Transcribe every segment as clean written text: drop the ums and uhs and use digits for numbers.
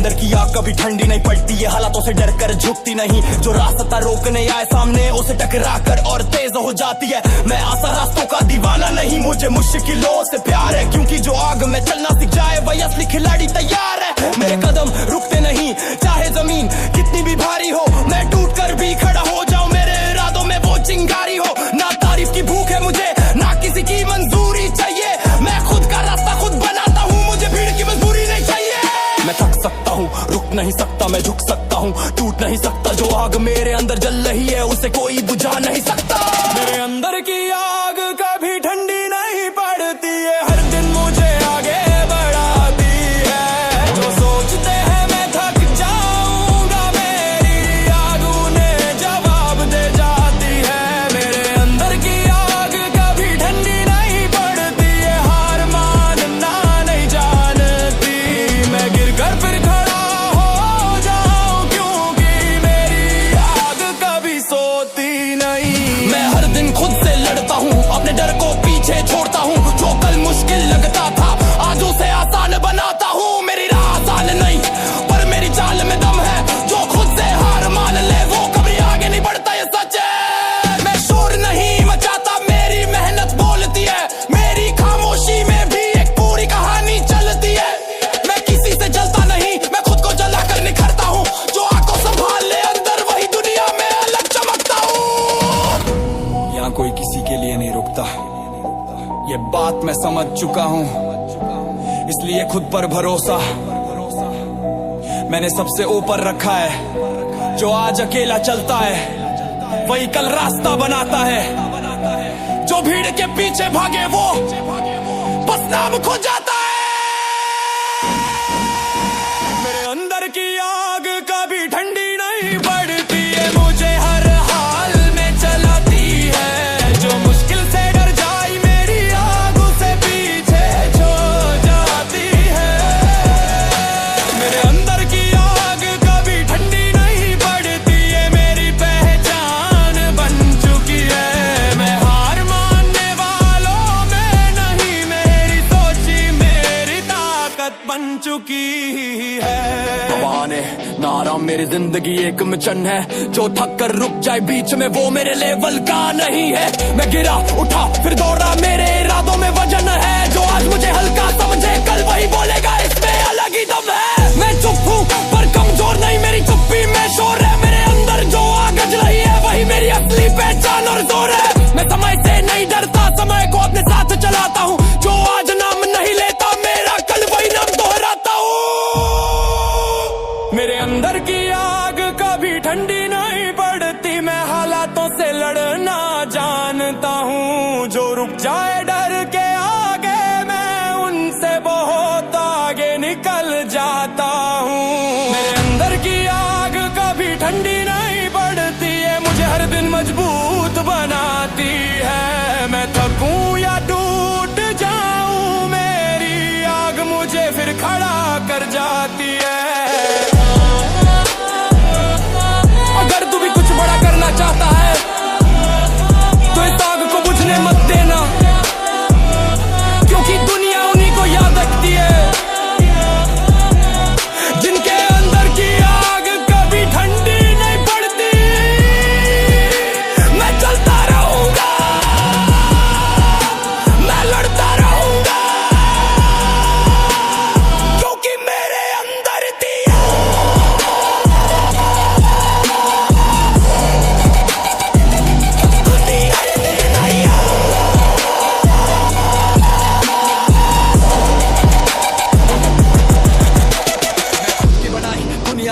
अंदर की आग कभी ठंडी नहीं पड़ती है, हालातों से डर कर झुकती नहीं। जो रास्ता रोकने आए सामने उसे टकरा कर और तेज हो जाती है। मैं आसान रास्तों का दीवाना नहीं, मुझे मुश्किलों से प्यार है, क्योंकि जो आग में चलना सीख जाए वही असली खिलाड़ी तैयार है। मेरे कदम रुकते नहीं, चाहे जमीन कितनी भी भारी हो, मैं टूट कर भी खड़ा हो जाऊं, मेरे इरादों में वो चिंगारी हो। ना तारीफ की भूख है मुझे, ना किसी की मंजूरी चाहिए, मैं खुद का रास्ता खुद बनाता हूँ, मुझे भीड़ की मजबूरी नहीं चाहिए। मैं थक सकता हूँ, रुक नहीं सकता, मैं झुक सकता हूँ, टूट नहीं सकता। जो आग मेरे अंदर जल रही है उसे कोई बुझा नहीं सकता। मेरे अंदर की आग कभी ठंडी नहीं पड़ती है, हर दिन मुझे आगे बढ़ाती है। जो सोचते हैं मैं थक जाऊंगा, मेरी आग उन्हें जवाब दे जाती है। मेरे अंदर की आग कभी ठंडी नहीं पड़ती है, हार मानना नहीं जानती। मैं गिर कर फिर खड़ा हो जाऊं, क्योंकि मेरी आग कभी सोती नहीं। मैं हर दिन खुद से लड़ता हूँ, अपने डर को पीछे छोड़ता हूँ। जो कल मुश्किल लगता था आज उसे आसान बनाता हूँ। मेरी राह आसान नहीं पर मेरी चाल में दम है, जो खुद से हार मान ले वो कभी आगे नहीं बढ़ता, ये सच है। मैं शोर नहीं मचाता, मेरी मेहनत बोलती है, मेरी खामोशी में भी एक पूरी कहानी चलती है। मैं किसी से जलता नहीं, मैं खुद को जलाकर निखरता हूँ, जो आग को संभाल ले अंदर वही दुनिया में अलग चमकता हूँ। यहाँ कोई किसी के लिए नहीं रुकता, ये बात मैं समझ चुका हूँ, इसलिए खुद पर भरोसा मैंने सबसे ऊपर रखा है। जो आज अकेला चलता है वही कल रास्ता बनाता है, जो भीड़ के पीछे भागे वो बस नाम खो जाता है। मेरे अंदर की आग कभी ठंडी नहीं पड़ती है, मुझे हर हाल में चलाती है। जो मुश्किल से डर जाए मेरी आग उसे पीछे छोड़ जाती है। मेरे अंदर की आग कभी ठंडी नहीं पड़ती है, मेरी पहचान बन चुकी है। मैं हार मानने वालों में नहीं, मेरी सोची मेरी ताकत बन चुकी है। बहाने ना आराम मेरी जिंदगी एक मिशन है, जो थक कर रुक जाए बीच में वो मेरे लेवल का नहीं है। मैं गिरा उठा फिर दौड़ा, मेरे इरादों में वजन है, जो आज मुझे हल्का समझे कल वही बोलेगा इसमें अलग ही दम है। मैं चुप हूँ पर कमजोर नहीं, मेरी चुप्पी में शोर है, मेरे अंदर जो आग जल रही है वही मेरी असली पहचान और जोर है। मैं समय से नहीं डरता, समय को अपने साथ चलाता हूँ, जो आज नाम नहीं लेता मेरा कल वही नाम दोहराता हूँ। मेरे अंदर की आग कभी ठंडी नहीं पड़ती, मैं हालातों से लड़ना जानता हूँ। जो रुक जाए डर के आगे मैं उनसे बहुत आगे निकल जाता हूँ। मेरे अंदर की आग कभी ठंडी नहीं पड़ती है, मुझे हर दिन मजबूत बनाती है। मैं थकूं या टूट जाऊं, मेरी आग मुझे फिर खड़ा कर जाती है। अगर तू भी कुछ बड़ा करना चाहता है तो इस आग को बुझने मत देना, क्योंकि दुनिया उन्हीं को याद रखती है जिनके अंदर की आग कभी ठंडी नहीं पड़ती। मैं चलता रहूंगा, मैं लड़ता रहूंगा, क्योंकि मेरे अंदर थी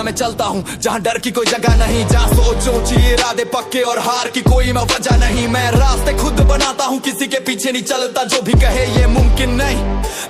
मैं चलता हूँ जहाँ डर की कोई जगह नहीं, जहाँ सोच ऊंची इरादे पक्के और हार की कोई मैं वजह नहीं। मैं रास्ते खुद बनाता हूँ, किसी के पीछे नहीं चलता, जो भी कहे ये मुमकिन नहीं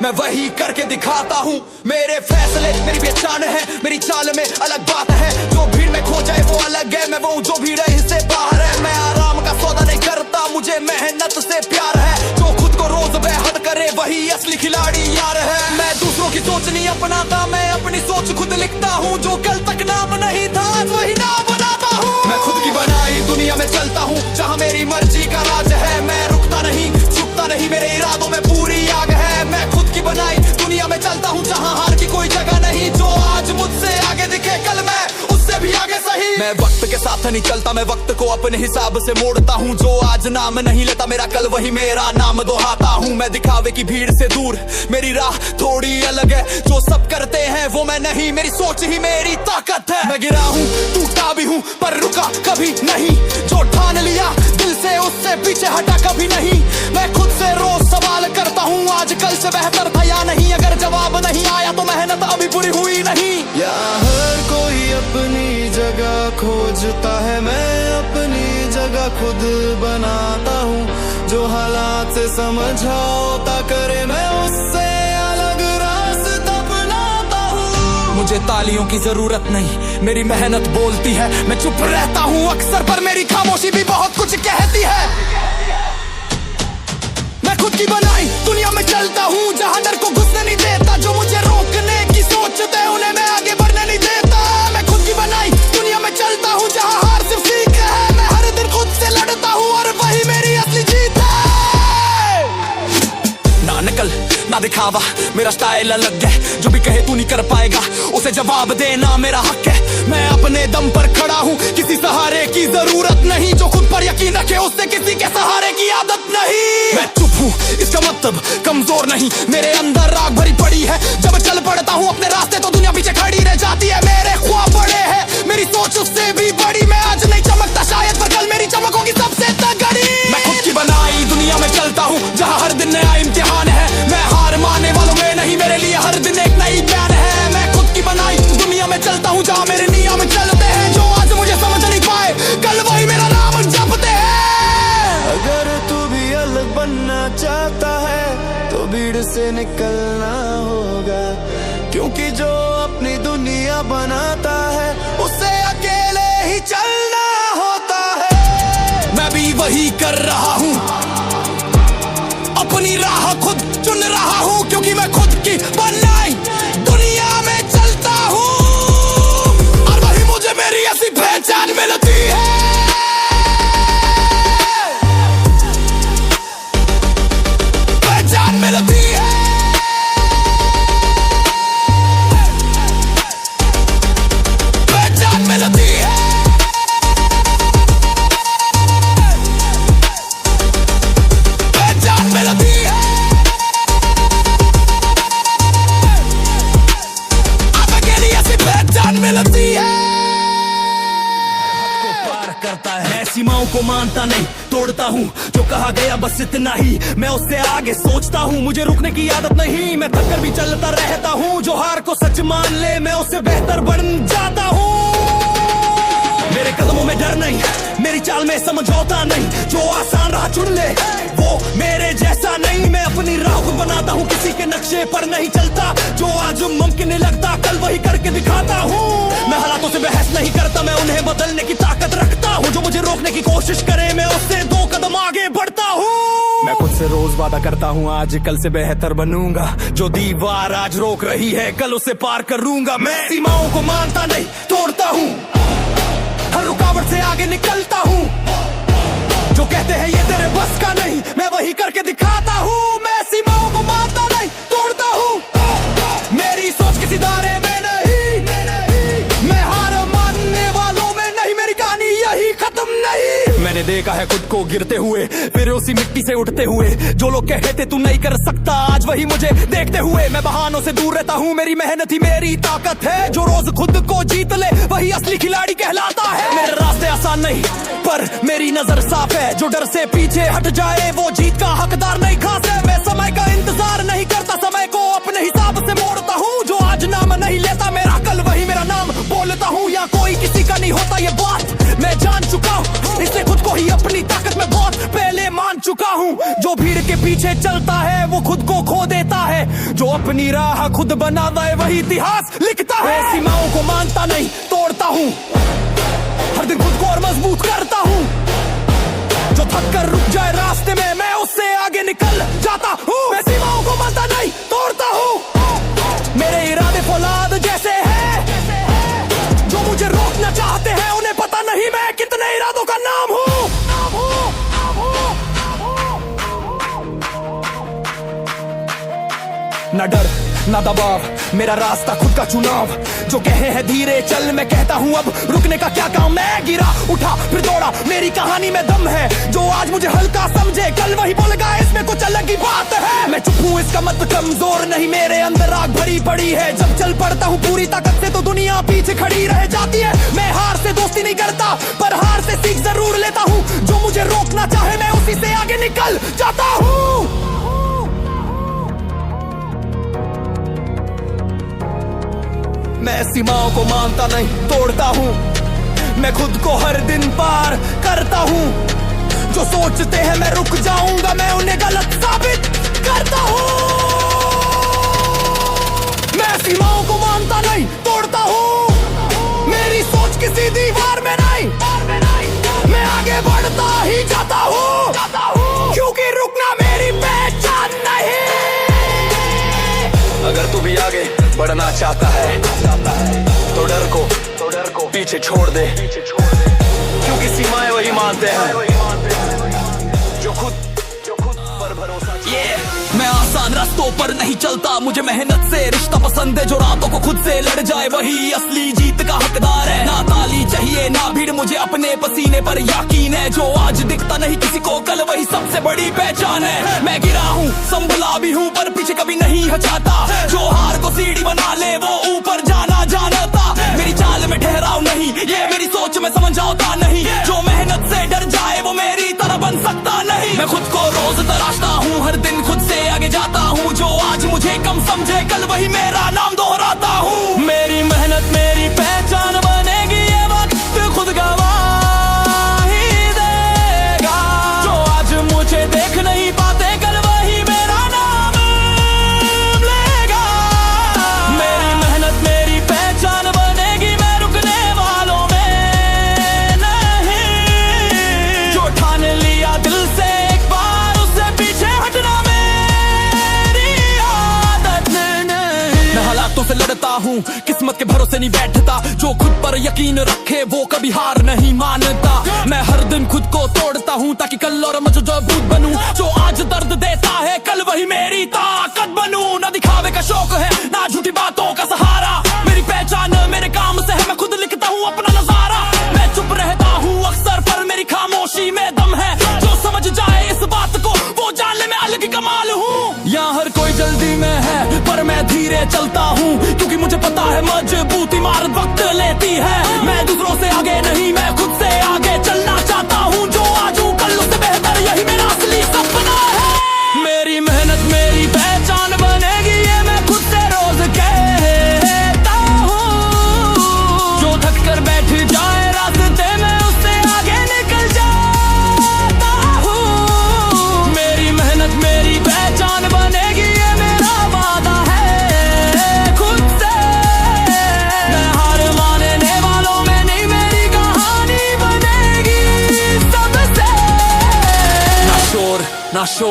मैं वही करके दिखाता हूँ। मेरे फैसले मेरी पहचान है, मेरी चाल में अलग बात है, जो भीड़ में खो जाए वो अलग है, मैं वो जो भीड़ है इससे बाहर है। मैं आराम का सौदा नहीं करता, मुझे मेहनत से प्यार है, जो खुद को रोज बेहद करे वही असली खिलाड़ी यार है। मैं दूसरों की सोच नहीं अपनाता, मैं अपनी सोच खुद लिखता हूँ, जो कल तक नाम नहीं था आज वही नाम बनाता हूँ। मैं खुद की बनाई दुनिया में चलता हूँ, जहाँ मेरी मर्जी का राज है, मैं रुकता नहीं झुकता नहीं, मेरे इरादों में पूरी आग है। मैं खुद की बनाई दुनिया में चलता हूँ, जहाँ हार की कोई जगह नहीं, जो आज मुझसे मैं वक्त के साथ नहीं चलता, मैं वक्त को अपने हिसाब से मोड़ता हूँ। जो आज नाम नहीं लेता मेरा, कल वही मेरा नाम दोहराता हूँ। मैं दिखावे की भीड़ से दूर, मेरी राह थोड़ी अलग है। जो सब करते हैं वो मैं नहीं, मेरी सोच ही मेरी ताकत है। मैं गिरा हूँ, टूटा भी हूँ, पर रुका कभी नहीं। जो ठान लिया दिल से, उससे पीछे हटा कभी नहीं। मैं खुद से रोज सवाल करता हूँ, आज कल से बेहतर था या नहीं। अगर जवाब नहीं आया तो मेहनत अभी पूरी हुई नहीं। यहाँ हर कोई अपनी जगह खोजता है, मैं अपनी जगह खुद बनाता हूँ। जो हालात से समझौता करे, मैं उससे अलग रास्ता अपनाता हूँ। मुझे तालियों की जरूरत नहीं, मेरी मेहनत बोलती है। मैं चुप रहता हूँ अक्सर, पर मेरी खामोशी भी बहुत कुछ कहती है। मैं खुद की बनाई दुनिया में चलता हूँ, जहाँ डर को घुसने नहीं देता। जो मुझे रोकने की सोचते हैं, उन्हें मैं आगे बढ़ने नहीं देता। मैं खुद की बनाई दुनिया में चलता हूँ, जहाँ हार सिर्फ सीख है। मैं हर दिन खुद से लड़ता हूँ और वही मेरी असली जीत है। ना नकल ना दिखावा, मेरा स्टाइल अलग है। जो भी कहे तू नहीं कर पाएगा, उसे जवाब देना मेरा हक है। मैं अपने दम पर खड़ा हूँ, किसी सहारे की जरूरत नहीं। जो खुद पर यकीन रखे, उससे किसी के सहारे की आदत नहीं। मैं चुप हूँ, इसका मतलब कमजोर नहीं, मेरे अंदर आग भरी पड़ी है। जब चल पड़ता हूँ अपने रास्ते, तो दुनिया पीछे खड़ी रह जाती है। मेरे ख्वाब बड़े हैं, मेरी सोच उससे भी बड़ी। मैं आज नहीं चमकता शायद, पर कल मेरी चमक होगी सबसे तगड़ी। मैं खुद की बनाई दुनिया में चलता हूँ, जहाँ हर दिन नया इम्तिहान है। मैं हार मानने वालों में नहीं, मेरे लिए हर दिन एक नई बयान है। मैं खुद की बनाई दुनिया में चलता हूँ, जहाँ मेरे नियम चलते हैं। जो आज मुझे समझ नहीं पाए, कल वही मेरा नाम जपते हैं। अगर तू भी अलग बनना चाहता है, तो भीड़ से निकलना होगा। क्योंकि जो अपनी दुनिया बनाता है, उसे अकेले ही चलना होता है। मैं भी वही कर रहा हूँ, अपनी राह खुद चुन रहा हूँ। क्योंकि मैं खुद की बनाई दुनिया में चलता हूँ, और वही मुझे मेरी ऐसी पहचान मिलती है। पहचान मिलती है, पहचान मिलती है। पहचान मिलती है, अब अकेली ऐसी पहचान मिलती है। को पार करता है, सीमाओं को मानता नहीं, तोड़ता हूँ। जो कहा गया बस इतना ही, मैं उससे आगे सोचता हूँ। मुझे रुकने की आदत नहीं, मैं थक कर भी चलता रहता हूँ। जो हार को सच मान ले, मैं उससे बेहतर बन जाता हूँ। मेरे कदमों में डर नहीं, मेरी चाल में समझौता नहीं। जो आसान राह चुन ले, वो मेरे जैसा नहीं। मैं अपनी राह खुद बनाता हूँ, किसी के नक्शे पर नहीं चलता। जो आज मुमकिन नहीं लगता, कल वही करके दिखाता हूँ। मैं हालातों से बहस नहीं करता, मैं उन्हें बदलने की ताकत रखता हूँ। जो मुझे रोकने की कोशिश करे, मैं उससे 2 कदम आगे बढ़ता हूँ। मैं खुद से रोज वादा करता हूँ, आज कल से बेहतर बनूंगा। जो दीवार आज रोक रही है, कल उसे पार करूंगा। मैं सीमाओं को मानता नहीं, तोड़ता हूँ। हर रुकावट से आगे निकलता हूँ। जो कहते हैं ये तेरे बस का नहीं, मैं वही करके दिखाता हूँ। मैं सीमाओं को मानता नहीं, तोड़ता हूँ। मेरी सोच किसी दायरे में नहीं, मैं हार मानने वालों में नहीं। मेरी कहानी यही खत्म नहीं। मैंने देखा है खुद को गिरते हुए, फिर उसी मिट्टी से उठते हुए। जो लोग कहते तू नहीं कर सकता, आज वही मुझे देखते हुए। मैं बहानों से दूर रहता हूँ, मेरी मेहनत ही मेरी ताकत है। जो रोज खुद को जीत ले, वही असली खिलाड़ी कहलाता है। मेरे रास्ते आसान नहीं, पर मेरी नजर साफ है। जो डर से पीछे हट जाए, वो जीत का हकदार नहीं खास है। मैं समय का इंतजार नहीं करता, समय को अपने हिसाब से मोड़ता हूँ। जो आज नाम नहीं लेता मेरा, कल वही मेरा नाम बोलता हूँ। या कोई किसी का नहीं होता, ये बात मैं जान चुका हूँ। इसलिए खुद को ही अपनी ताकत में बहुत पहले मान चुका हूँ। जो भीड़ के पीछे चलता है, वो खुद को खो देता है। जो अपनी राह खुद बनाता है, वही इतिहास लिखता है। सीमाओं को मानता नहीं, तोड़ता हूँ। हर दिन खुद को और मजबूत करता हूँ। जो थक कर रुक जाए रास्ते में, मैं उससे आगे निकल जाता हूँ। मैं सीमाओं को मानता नहीं, तोड़ता हूँ। मेरे इरादे फौलाद जैसे हैं। जो मुझे रोकना चाहते हैं, उन्हें पता नहीं मैं कितने इरादों का नाम हूँ। न डर ना दबाव, मेरा रास्ता खुद का चुनाव। जो कहे है धीरे चल, मैं कहता हूँ अब रुकने का क्या काम। मैं गिरा उठा फिर दौड़ा, मेरी कहानी में दम है। जो आज मुझे हल्का समझे कल वही बोलेगा इसमें कुछ अलग ही बात है। मैं चुप हूँ इसका मत कमजोर नहीं, मेरे अंदर आग भरी पड़ी है। जब चल पड़ता हूँ पूरी ताकत से तो दुनिया पीछे खड़ी रह जाती है। मैं हार से दोस्ती नहीं करता पर हार से सीख जरूर लेता हूँ। जो मुझे रोकना चाहे मैं उसी से आगे निकल जाता हूँ। मैं सीमाओं को मानता नहीं तोड़ता हूँ, मैं खुद को हर दिन पार करता हूँ। जो सोचते हैं मैं रुक जाऊंगा, मैं उन्हें गलत साबित करता हूँ। मैं सीमाओं को मानता नहीं तोड़ता हूँ, मेरी सोच किसी दीवार में नहीं, मैं आगे बढ़ता ही जाता हूँ, क्योंकि रुकना मेरी पहचान नहीं। अगर तू भी आगे बढ़ना चाहता है तो डर को पीछे छोड़ दे, क्योंकि सीमाएं वही मानते हैं जो खुद पर भरोसा। मैं आसान रास्तों पर नहीं चलता, मुझे मेहनत से रिश्ता पसंद है। जो रातों को खुद से लड़ जाए वही असली जीत का हकदार है। ना ताली चाहिए ना भीड़, मुझे अपने पसीने पर यकीन है। जो आज दिखता नहीं किसी को कल वही सबसे बड़ी पहचान है। मैं गिरा हूँ संभला भी हूँ पर पीछे कभी नहीं हटाता। जो हार को सीढ़ी बना ले वो ऊपर जाना जानता। मेरी चाल में ठहराव नहीं, ये मेरी सोच में समझ आता नहीं। जो मेहनत से डर जाए वो मेरी तरह बन सकता नहीं। मैं खुद को रोज तराशता हूँ, हर दिन खुद से आगे जाता हूँ। जो आज मुझे कम समझे कल वही मेरा नाम दोहराता हूँ। मेरी मेहनत मेरी पहचान बनेगी, ये वक्त खुद गवाही देगा। जो आज मुझे देख नहीं पाते कल वही मेरा नाम लेगा। मेरी मेहनत मेरी पहचान बनेगी, मैं रुकने वालों में नहीं। जो ठान लिया दिल से एक बार उससे पीछे हटना से लड़ता हूँ, किस्मत के भरोसे नहीं बैठता। जो खुद पर यकीन रखे वो कभी हार नहीं मानता। मैं हर दिन खुद को तोड़ता हूँ ताकि कल और मजबूत बनूं। जो आज दर्द देता है कल वही मेरी ताकत बनूं। ना दिखावे का शौक है ना झूठी बातों का सहारा, मेरी पहचान मेरे काम से है। मैं खुद लिखता हूँ अपना नजारा, मैं चुप रहता हूँ अक्सर पर मेरी खामोशी में दम है। जो समझ जाए इस बात को वो जानने में अलग ही कमाल हूँ। यहाँ हर कोई जल्दी में है पर मैं धीरे चलता हूँ, क्योंकि मुझे पता है मजबूत इमारत वक्त लेती है। मैं दूसरों से आगे नहीं, मैं खुद से आगे चलना चाहता हूँ। जो आज हूँ कल उससे बेहतर, यही मेरा असली सपना है। मेरी मेहनत मेरी पहचान बनेगी, ये मैं खुद से रोज कहता हूँ। जो थक कर बैठ जाए रास्ते में उससे आगे निकल जाता हूँ। मेरी मेहनत मेरी पहचान बनेगी, ये मेरा वादा है खुद से। मैं हार मानने वालों में नहीं, मेरी कहानी बनेगी सबसे। ना शोर ना शो,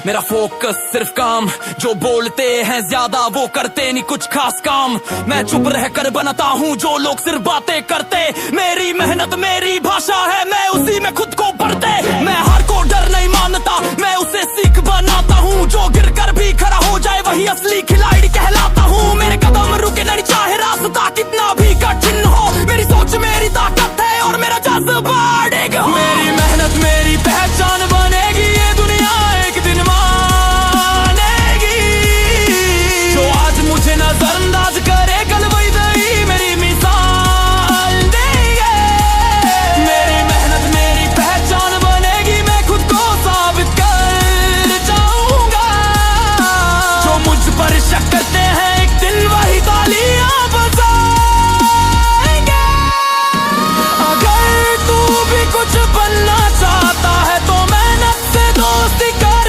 मेरा फोकस सिर्फ काम। जो बोलते हैं ज्यादा वो करते नहीं कुछ खास काम। मैं चुप रहकर बनाता हूँ जो लोग सिर्फ बातें करते। मेरी मेहनत मेरी भाषा है, मैं उसी में खुद को भरते। मैं हार को डर नहीं मानता, मैं उसे सीख बनाता हूँ। जो गिर कर भी खड़ा हो जाए वही असली खिलाड़ी कहलाता हूँ। मेरे कदम रुके नहीं चाहे रास्ता कितना भी कठिन हो। मेरी सोच मेरी ताकत है और मेरा जज्बा अड़ेग हो। मेरी मेहनत मेरी पहचान बनेगी, ये दुनिया एक दिन मानेगी। जो आज मुझे नजरअंदाज करे कल वही दही मेरी मिसाल देंगे। मेरी मेहनत मेरी पहचान बनेगी, मैं खुद को साबित कर जाऊंगा। जो मुझ पर शक करते हैं एक दिन वही तालियां बजाएंगे। अगर तू भी कुछ बनना चाहता है तो मेहनत से दोस्ती कर,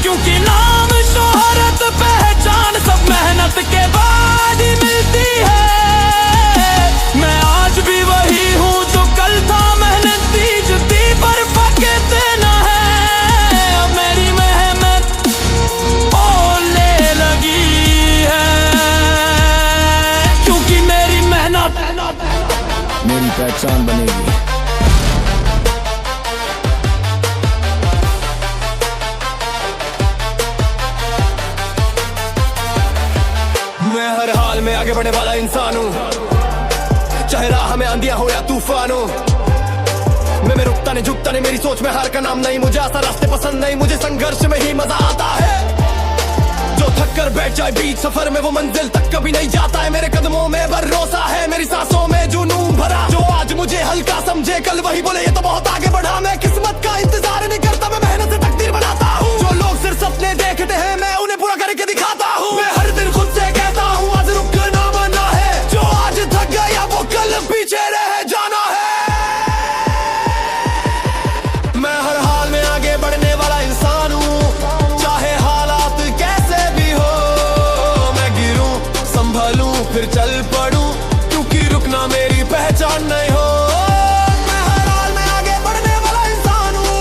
क्योंकि नाम शोहरत पहचान सब मेहनत के बाद ही मिलती है। मैं आज भी वही हूँ जो कल था, मेहनती जुती पर फकत न है। अब मेरी मेहनत बोलने लगी है, क्योंकि मेरी मेहनत मेरी पहचान बनेगी। इंसान हूँ, चाहे राह में आंधियां हो या तूफानों। मैं रुकता नहीं झुकता नहीं, मेरी सोच में हार का नाम नहीं। मुझे आसान रास्ते पसंद नहीं, मुझे संघर्ष में ही मजा आता है। जो थक कर बैठ जाए बीच सफर में वो मंजिल तक कभी नहीं जाता है। मेरे कदमों में भरोसा है, मेरी सांसों में जुनून भरा। जो आज मुझे हल्का समझे कल वही बोले ये तो बहुत आगे बढ़ा। मैं किस्मत का इंतजार नहीं करता, मैं मेहनत से तकदीर बनाता हूँ। जो लोग सिर्फ सपने देखते हैं मैं उन्हें पूरा करके दिखाता हूँ। मैं हर दिन खुद से कहता हूँ आज रुकना मना है। जो आज थक गया वो कल पीछे रह जाना है। मैं हर हाल में आगे बढ़ने वाला इंसान हूँ, चाहे हालात कैसे भी हो। मैं गिरूं संभलूं फिर चल पड़ूं, क्योंकि रुकना मेरी पहचान नहीं हो। मैं हर हाल में आगे बढ़ने वाला इंसान हूँ,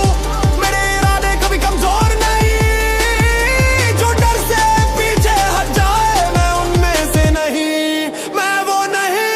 मेरे इरादे कभी कमजोर नहीं। जो डर से पीछे हट जाए मैं उनमें से नहीं, मैं वो नहीं।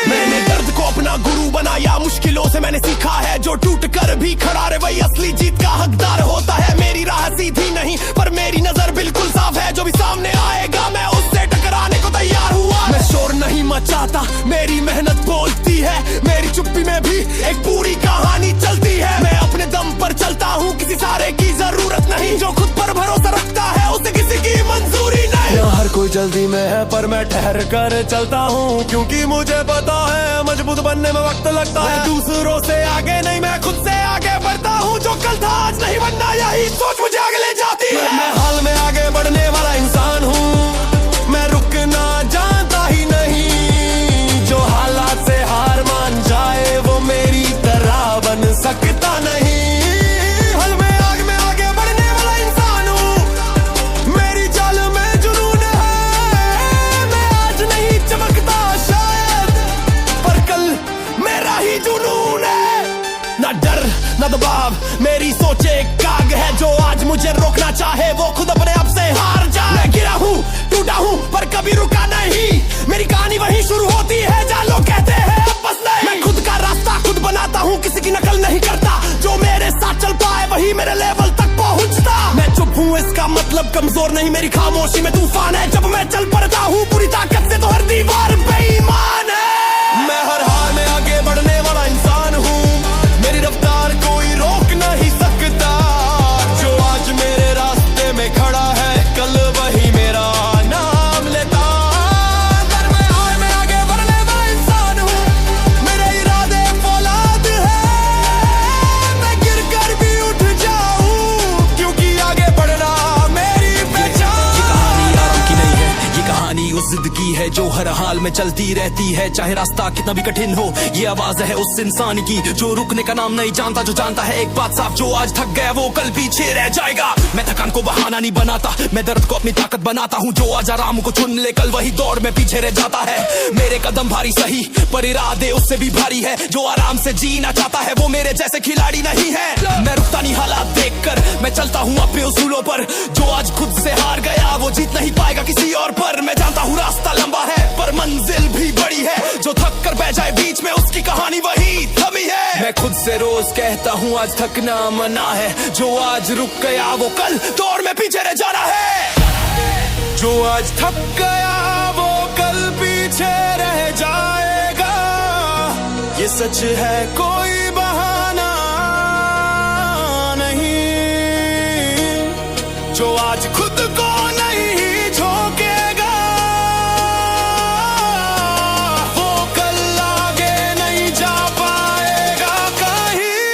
मैंने दर्द को अपना गुरु बनाया, मुश्किलों से मैंने सीखा है। जो टूट कर भी खड़ा रहे वही असली जीत का हकदार होता है। मेरी राह सीधी नहीं पर मेरी नजर बिल्कुल साफ है। जो भी सामने आएगा मैं उससे टकराने को तैयार हुआ। मैं शोर नहीं मचाता, मेरी मेहनत बोलती है। मेरी चुप्पी में भी एक पूरी कहानी चलती है। मैं अपने दम पर चलता हूँ, किसी सहारे की जरूरत नहीं। जो खुद पर भरोसा रखता है उसे किसी की मंजूरी नहीं। यहाँ हर कोई जल्दी में है पर मैं ठहर कर चलता हूँ, क्योंकि मुझे पता है मजबूत बनने में वक्त लगता है। दूसरों से आगे नहीं मैं खुद से आगे बढ़ता हूँ। जो कल था आज नहीं बनना, यही सोच मुझे आगे ले जाती है। मैं हाल में आगे बढ़ने वाला इंसान हूँ, मैं रुकना जानता ही नहीं। जो हालात से हार मान जाए वो मेरी तरह बन सकता नहीं। हाल में आगे बढ़ने वाला इंसान हूँ, मेरी चाल में जुनून है। मैं आज नहीं चमकता शायद, पर कल मेरा ही जुनून है। ना डर ना दबाव, मेरी सोच एक काग है। जो आज मुझे रोकना चाहे वो खुद अपने आप से हार जाए। मैं गिरा हूँ टूटा हूँ पर कभी रुका नहीं। मेरी कहानी वहीं शुरू होती है जहाँ लोग कहते हैं अब बस नहीं। मैं खुद का रास्ता खुद बनाता हूँ, किसी की नकल नहीं करता। जो मेरे साथ चल पाए वही मेरे लेवल तक पहुँचता। मैं चुप हूँ इसका मतलब कमजोर नहीं, मेरी खामोशी में तूफान है। जब मैं चल पड़ता हूँ पूरी ताकत से तो हर दीवार बेईमान है। मैं हर हाल में आगे बढ़ने वाला इंसान हूँ, मेरी रफ्तार कोई रोक नहीं सकता। जो आज मेरे रास्ते में खड़ा है कल वही मेरा नाम लेता। पर मैं हाल में आगे बढ़ने वाला इंसान हूँ, मेरे इरादे फौलाद है। मैं गिर कर भी उठ जाऊँ, क्योंकि आगे बढ़ना मेरी पहचान। ये कहानी आराम की नहीं है, ये कहानी उस जिंदगी है जो हर हाल में चलती रहती है। चाहे रास्ता कितना भी कठिन हो, ये आवाज है उस इंसान की जो रुकने का नाम नहीं जानता। जो जानता है एक बात साफ, जो आज थक गया वो कल पीछे रह जाएगा। मैं थकान को बहाना नहीं बनाता, मैं दर्द को अपनी ताकत बनाता हूँ। जो आज आराम को चुन ले कल वही दौड़ में पीछे रह जाता है। मेरे कदम भारी सही पर इरादे उससे भी भारी है। जो आराम से जीना चाहता है वो मेरे जैसे खिलाड़ी नहीं है। मैं रुकता नहीं हालात देख कर, मैं चलता हूँ अपने उसूलों पर। जो आज खुद से हार गया वो जीत नहीं पाएगा किसी और पर। मैं जानता हूँ रास्ता लंबा है पर मंजिल भी बड़ी है। जो थक कर बैठ जाए बीच में उसकी कहानी वही थमी है। मैं खुद से रोज कहता हूँ आज थकना मना है। जो आज रुक गया वो कल दौड़ में पीछे रह जाना है। जो आज थक गया वो कल पीछे रह जाएगा। ये सच है कोई बहाना नहीं। जो आज खुद को नहीं झोंकेगा वो कल आगे नहीं जा पाएगा कहीं।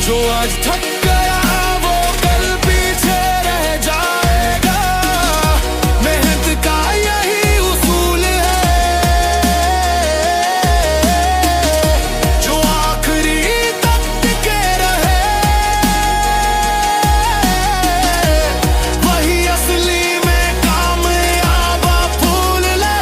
जो आज थक गया वो कल पीछे रह जाएगा। मेहनत का यही उसूल है, जो आखिरी तक टिके रहे वही असली में कामयाब फूल है।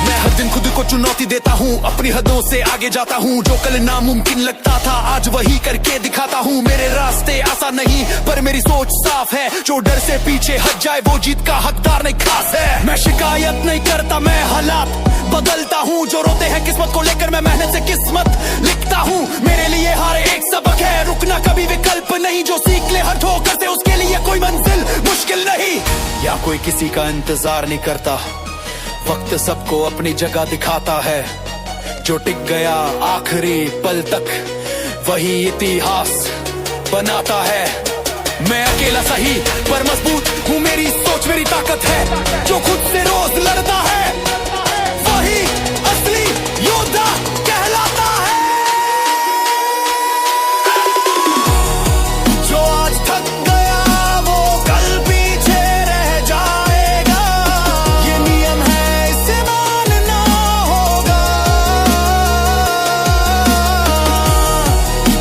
मैं हर दिन खुद को चुनौती देता हूँ, अपनी हदों से आगे जाता हूँ। जो कल नामुमकिन लगता था आज वही करके दिखाता हूँ। मेरे रास्ते आसान नहीं पर मेरी सोच साफ है। जो डर से पीछे हट जाए वो जीत का हकदार नहीं खास है। मैं शिकायत नहीं करता, मैं हालात बदलता हूँ। जो रोते हैं किस्मत को लेकर मैं मेहनत से किस्मत लिखता हूँ। मेरे लिए हार एक सबक है, रुकना कभी विकल्प नहीं। जो सीख ले हर ठोकर से उसके लिए कोई मंजिल मुश्किल नहीं। या कोई किसी का इंतजार नहीं करता, वक्त सबको अपनी जगह दिखाता है। जो टिक गया आखिरी पल तक वही इतिहास बनाता है। मैं अकेला सही पर मजबूत हूँ, मेरी सोच मेरी ताकत है। जो खुद से रोज लड़ता है वही असली योद्धा कहलाता है। जो आज थक गया वो कल पीछे रह जाएगा। ये नियम है इसे मानना होगा।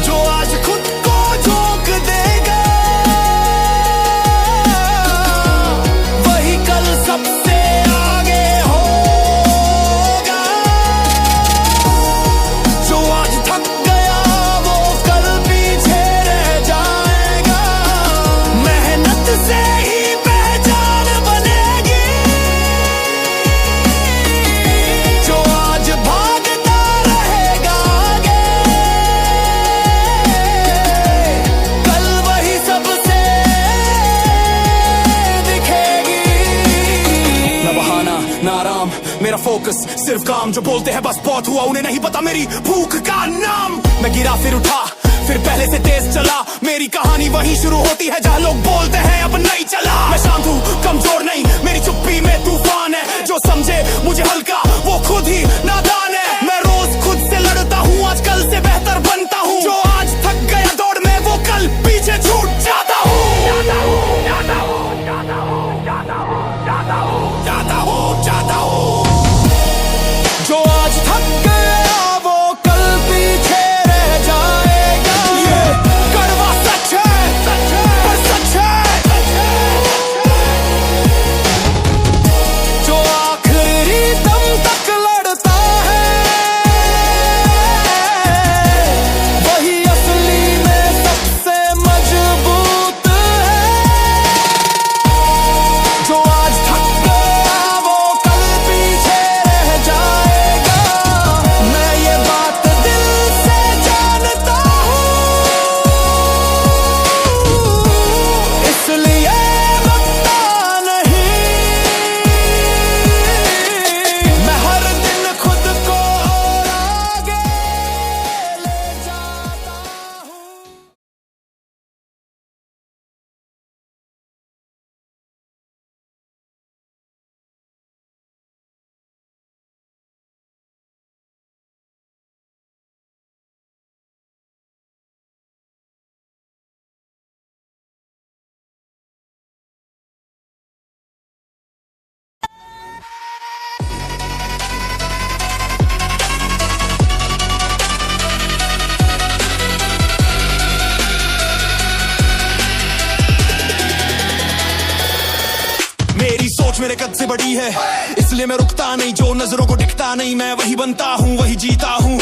जो आज खुद को झोंक देगा वही कल सबसे आगे होगा। जो आज थक गया वो कल पीछे रह जाएगा। मेहनत से ही पहचान बनेगी। जो आज भागता रहेगा आगे कल वही सबसे दिखेगी। ना बहाना ना आराम मेरा फोकस सिर्फ काम। जो बोलते हैं बस बहुत हुआ उन्हें नहीं पता मेरी भूख का नाम। मैं गिरा फिर उठा फिर पहले से तेज चला। मेरी कहानी वहीं शुरू होती है जहाँ लोग बोलते हैं अब नहीं चला। मैं शांत हूँ कमजोर नहीं, मेरी चुप्पी में तूफान है। जो समझे मुझे हल्का वो खुद ही नादान है। मैं रोज खुद से लड़ता हूँ, आज कल से बेहतर बनता हूँ। जो आज थक गया दौड़ में वो कल पीछे छूट जाता हूँ। जो आज थक गया वो कल पीछे रह जाएगा। ये कड़वा सच है पर सच है। जो आखिरी दम तक लड़ता है वही असली में सबसे मजबूत है। जो आज थक गया वो कल पीछे रह जाएगा। मैं ये बात दिल से जानता हूँ, इसलिए रुकता नहीं। मैं हर दिन खुद को और आगे ले जाता हूँ। मेरी सोच मेरे कद से बड़ी है इसलिए मैं रुकता नहीं। जो नजरों को दिखता नहीं मैं वही बनता हूँ वही जीता हूँ।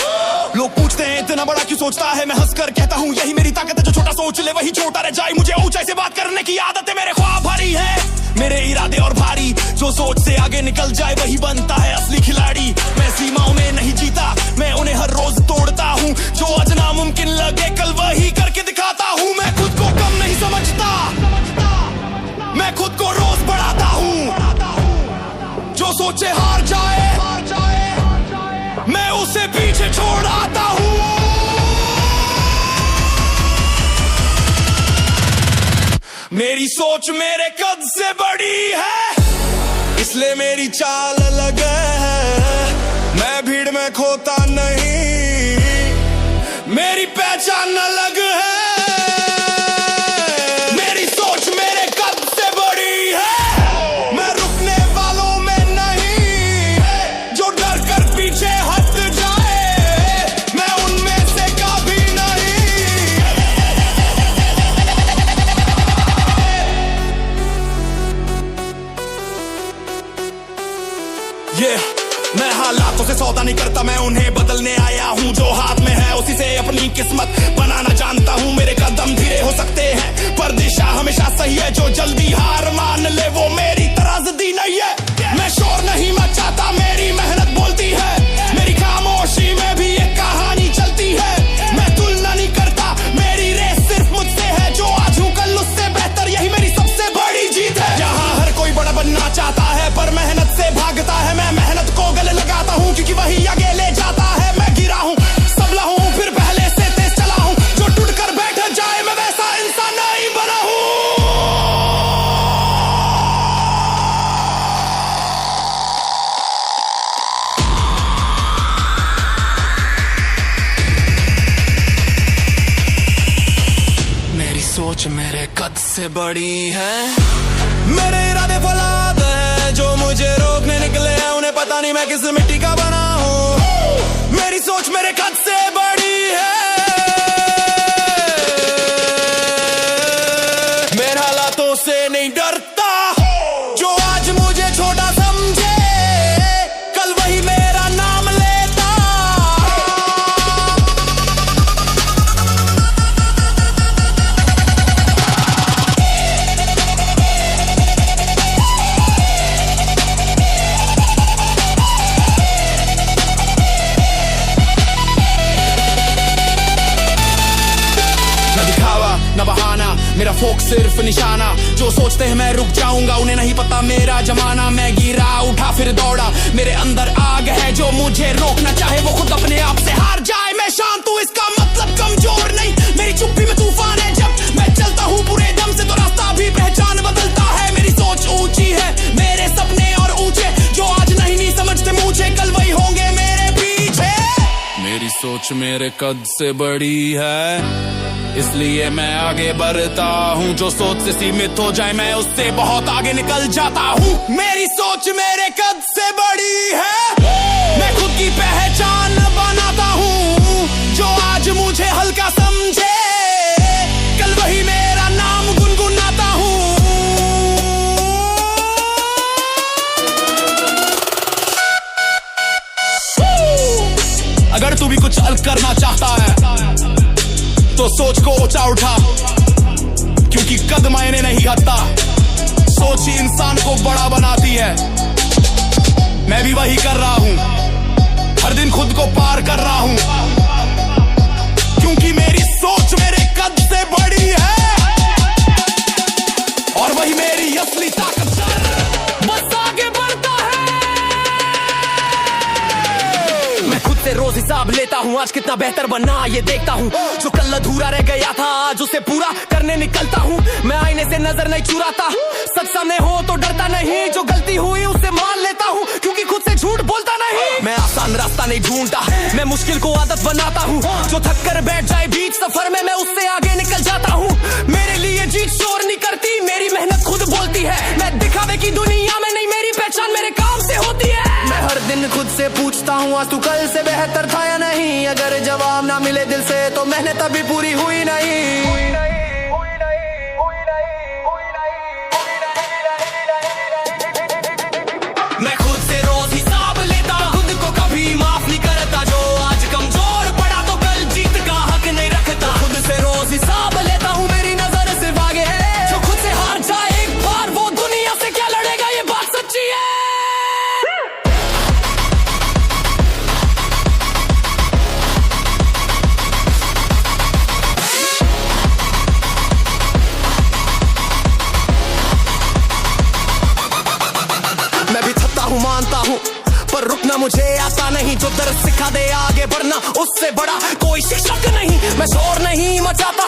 लोग पूछते हैं इतना बड़ा क्यों सोचता है, मैं हंसकर कहता हूँ यही मेरी ताकत है। जो छोटा सोच ले वही छोटा रह जाए। मुझे ऊंचाई से बात करने की आदत है, मेरे ख्वाब भारी है मेरे इरादे और भारी। जो सोच से आगे निकल जाए वही बनता है असली खिलाड़ी। मैं सीमाओं में नहीं जीता, मैं उन्हें हर रोज तोड़ता हूँ। जो आज नामुमकिन लगे कल वही करके दिखाता हूँ। मैं खुद को कम नहीं समझता, मैं खुद को रोज बढ़ाता हूँ। जो सोचे हार जाए मैं उसे पीछे छोड़ आता हूँ। मेरी सोच मेरे कद से बड़ी है इसलिए मेरी चाल अलग है। मैं भीड़ में खोता नहीं, मेरी पहचान अलग है। मेरी सोच मेरे कद से बड़ी है, मैं रुकने वालों में नहीं। जो डर कर पीछे हट जाए मैं उनमें से कभी नहीं। मैं हालातों से सौदा नहीं करता, मैं उन्हें बदलने आया हूँ। जो हाथ में है उसी से अपनी किस्मत बनाना जानता हूँ। मेरे कदम धीरे हो सकते हैं पर दिशा हमेशा सही है। जो जल्दी हार मान ले वो मेरी तराजदी नहीं है। मैं शोर नहीं मचाता, मेरी मेहनत बोलती सोच मेरे कद से बड़ी है। मेरे इरादे फौलाद है, जो मुझे रोकने निकले हैं उन्हें पता नहीं मैं किस मिट्टी का बना हूँ। मेरी सोच मेरे कद से बड़ी है, मैं हालातों से नहीं डरता। जो आज मुझे छोटा समझे कल वही मेरा नाम लेता। न दिखावा न बहाना, मेरा फोक सिर्फ निशाना। जो सोचते हैं मैं रुक जाऊंगा उन्हें नहीं पता मेरा जमाना। मैं गिरा उठा फिर दौड़ा, मेरे अंदर आग है। जो मुझे रोकना चाहे वो खुद अपने आप से हार जाए। मैं शांत हूँ इसका मतलब कमजोर नहीं, मेरी चुप्पी में तूफान है। जब मैं चलता हूँ पूरे दम से तो रास्ता भी पहचान बदलता है। मेरी सोच ऊंची है, मेरे सपने और ऊंचे। जो आज नहीं समझते मुझे कल वही होंगे मेरे पीछे। मेरी सोच मेरे कद से बड़ी है, इसलिए मैं आगे बढ़ता हूँ। जो सोच से सीमित हो जाए मैं उससे बहुत आगे निकल जाता हूँ। मेरी सोच मेरे कद से बड़ी है, मैं खुद की पहचान बनाता हूँ। जो आज मुझे हल्का समझे कल वही मेरा नाम गुनगुनाता हूँ। अगर तू भी कुछ अलग करना चाहता है तो सोच को ऊंचा उठा, क्योंकि कद मायने नहीं रखता। सोच ही इंसान को बड़ा बनाती है। मैं भी वही कर रहा हूं, हर दिन खुद को पार कर रहा हूं, क्योंकि मेरी सोच मेरे कद से बड़ी है और वही मेरी असली ताकत है। बस आगे बढ़ता है। मैं खुद से रोज हिसाब लेता हूँ, आज कितना बेहतर बनना ये देखता हूँ। जो कल अधूरा रह गया था आज उसे पूरा करने निकलता हूँ। मैं आईने से नजर नहीं चुराता, सच सामने हो तो डरता नहीं। जो गलती हुई उसे मान लेता हूँ, क्योंकि खुद से झूठ बोलता नहीं। मैं आसान रास्ता नहीं ढूंढता, मैं मुश्किल को आदत बनाता हूँ। जो थक कर बैठ जाए बीच सफर में मैं उससे आगे निकल जाता हूँ। मेरे लिए जीत शोर नहीं करती, मेरी मेहनत खुद बोलती है। मैं दिखावे की दुनिया में नहीं, मेरी पहचान मेरे काम से होती है। मैं हर दिन खुद से पूछता हूँ आज तू कल से बेहतर था या नहीं। अगर जवाब ना मिले दिल से तो मेहनत अभी पूरी हुई नहीं। मैं खुद से रोज हिसाब लेता, खुद को कभी माफ नहीं करता। जो आज कमजोर पड़ा तो कल जीत का हक नहीं रखता। खुद से रोज हिसाब लेता हूँ, मेरी नजर सिर्फ आगे है। जो खुद से हार जाए एक बार वो दुनिया से क्या लड़ेगा, ये बात सच्ची है। मानता हूँ पर रुकना मुझे आता नहीं। जो दर्द सिखा दे आगे बढ़ना उससे बड़ा कोई शिक्षक नहीं। मैं शोर नहीं मचाता,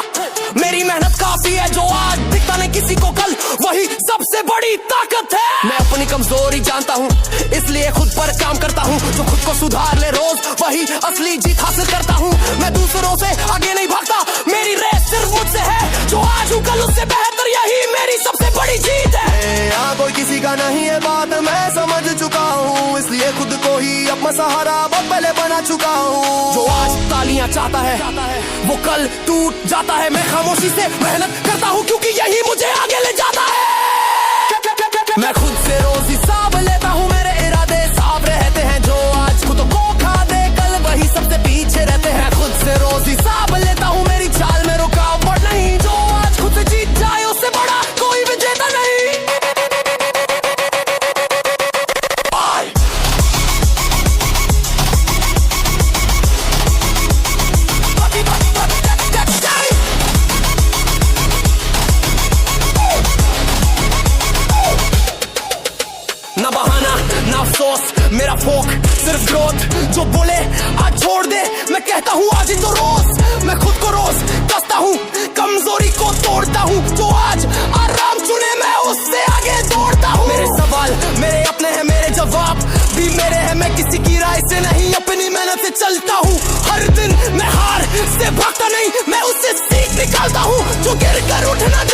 मेरी मेहनत काफी है। जो आज दिखता नहीं किसी को कल वही सबसे बड़ी ताकत है। मैं अपनी कमजोरी जानता हूँ इसलिए खुद पर काम करता हूँ। जो खुद को सुधार ले रोज वही असली जीत हासिल करता हूँ। मैं दूसरों से आगे नहीं भागता, मेरी रेस सिर्फ मुझसे है। जो आज हूँ कल उससे बेहतर, यही मेरी सबसे बड़ी जीत है। यहाँ कोई किसी का नहीं है बात मैं समझ चुका हूँ, इसलिए खुद को ही अपना सहारा बहुत पहले बना चुका हूँ। जो आज तालियां चाहता है वो कल टूट जाता है। मैं खामोशी से मेहनत करता हूँ क्योंकि यही मुझे आगे ले जाता है। मैं खुद से रोज हिसाब लेता हूँ, मेरे इरादे साफ रहते हैं। जो आज खुद को खा दे कल वही सबसे पीछे रहते हैं। खुद से रोज हिसाब लेता हूँ, मेरी चाल में रुकावट नहीं। जो आज खुद से जीत जाए उससे बड़ा कोई विजेता नहीं। ना बहाना ना अफसोस, मेरा फोक सिर्फ ग्रोथ। जो बोले आज छोड़ दे, मैं कहता हूँ आज ही तो रोज। मैं खुद को रोज कसता हूँ, कमजोरी को तोड़ता हूँ। जो आज आराम चुने मैं उससे आगे दौड़ता हूँ। मेरे सवाल मेरे अपने हैं, मेरे जवाब भी मेरे हैं। मैं किसी की राय से नहीं, अपनी मेहनत से चलता हूँ। हर दिन मैं हार से भागता नहीं, मैं उससे सीख निकालता हूँ। जो गिर कर उठना